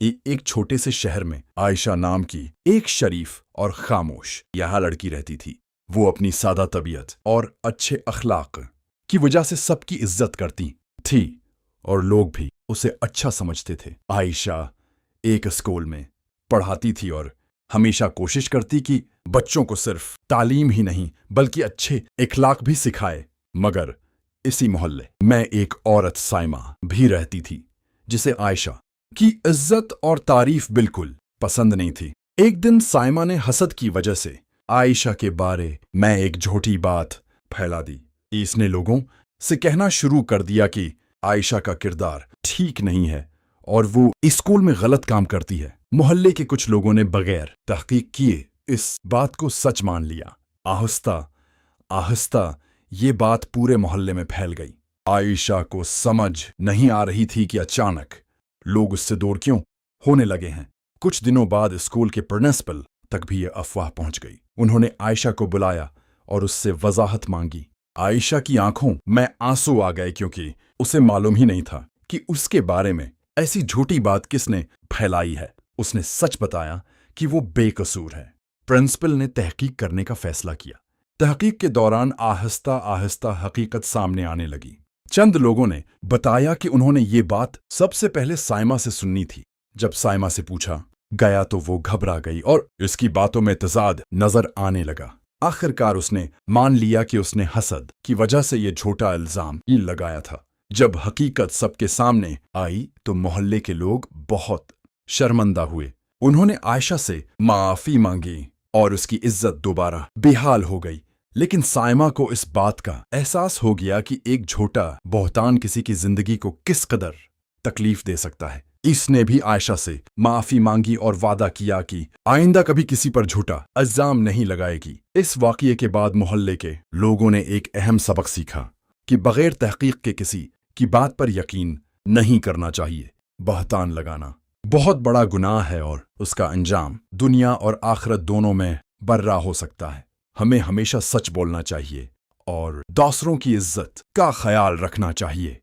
ایک چھوٹے سے شہر میں عائشہ نام کی ایک شریف اور خاموش یہاں لڑکی رہتی تھی۔ وہ اپنی سادہ طبیعت اور اچھے اخلاق کی وجہ سے سب کی عزت کرتی تھی اور لوگ بھی اسے اچھا سمجھتے تھے۔ عائشہ ایک اسکول میں پڑھاتی تھی اور ہمیشہ کوشش کرتی کہ بچوں کو صرف تعلیم ہی نہیں بلکہ اچھے اخلاق بھی سکھائے۔ مگر اسی محلے میں ایک عورت سائمہ بھی رہتی تھی جسے عائشہ کی عزت اور تعریف بالکل پسند نہیں تھی۔ ایک دن سائمہ نے حسد کی وجہ سے عائشہ کے بارے میں ایک جھوٹی بات پھیلا دی۔ اس نے لوگوں سے کہنا شروع کر دیا کہ عائشہ کا کردار ٹھیک نہیں ہے اور وہ اسکول میں غلط کام کرتی ہے۔ محلے کے کچھ لوگوں نے بغیر تحقیق کیے اس بات کو سچ مان لیا۔ آہستہ آہستہ یہ بات پورے محلے میں پھیل گئی۔ عائشہ کو سمجھ نہیں آ رہی تھی کہ اچانک لوگ اس سے دور کیوں ہونے لگے ہیں۔ کچھ دنوں بعد اسکول کے پرنسپل تک بھی یہ افواہ پہنچ گئی۔ انہوں نے عائشہ کو بلایا اور اس سے وضاحت مانگی۔ عائشہ کی آنکھوں میں آنسو آ گئے کیونکہ اسے معلوم ہی نہیں تھا کہ اس کے بارے میں ایسی جھوٹی بات کس نے پھیلائی ہے۔ اس نے سچ بتایا کہ وہ بے قصور ہے۔ پرنسپل نے تحقیق کرنے کا فیصلہ کیا۔ تحقیق کے دوران آہستہ آہستہ حقیقت سامنے آنے لگی۔ چند لوگوں نے بتایا کہ انہوں نے یہ بات سب سے پہلے سائمہ سے سننی تھی۔ جب سائمہ سے پوچھا گیا تو وہ گھبرا گئی اور اس کی باتوں میں تضاد نظر آنے لگا۔ آخرکار اس نے مان لیا کہ اس نے حسد کی وجہ سے یہ جھوٹا الزام ہی لگایا تھا۔ جب حقیقت سب کے سامنے آئی تو محلے کے لوگ بہت شرمندہ ہوئے۔ انہوں نے عائشہ سے معافی مانگی اور اس کی عزت دوبارہ بحال ہو گئی۔ لیکن سائمہ کو اس بات کا احساس ہو گیا کہ ایک جھوٹا بہتان کسی کی زندگی کو کس قدر تکلیف دے سکتا ہے۔ اس نے بھی عائشہ سے معافی مانگی اور وعدہ کیا کہ آئندہ کبھی کسی پر جھوٹا الزام نہیں لگائے گی۔ اس واقعے کے بعد محلے کے لوگوں نے ایک اہم سبق سیکھا کہ بغیر تحقیق کے کسی کی بات پر یقین نہیں کرنا چاہیے۔ بہتان لگانا بہت بڑا گناہ ہے اور اس کا انجام دنیا اور آخرت دونوں میں برا ہو سکتا ہے۔ ہمیں ہمیشہ سچ بولنا چاہیے اور دوسروں کی عزت کا خیال رکھنا چاہیے۔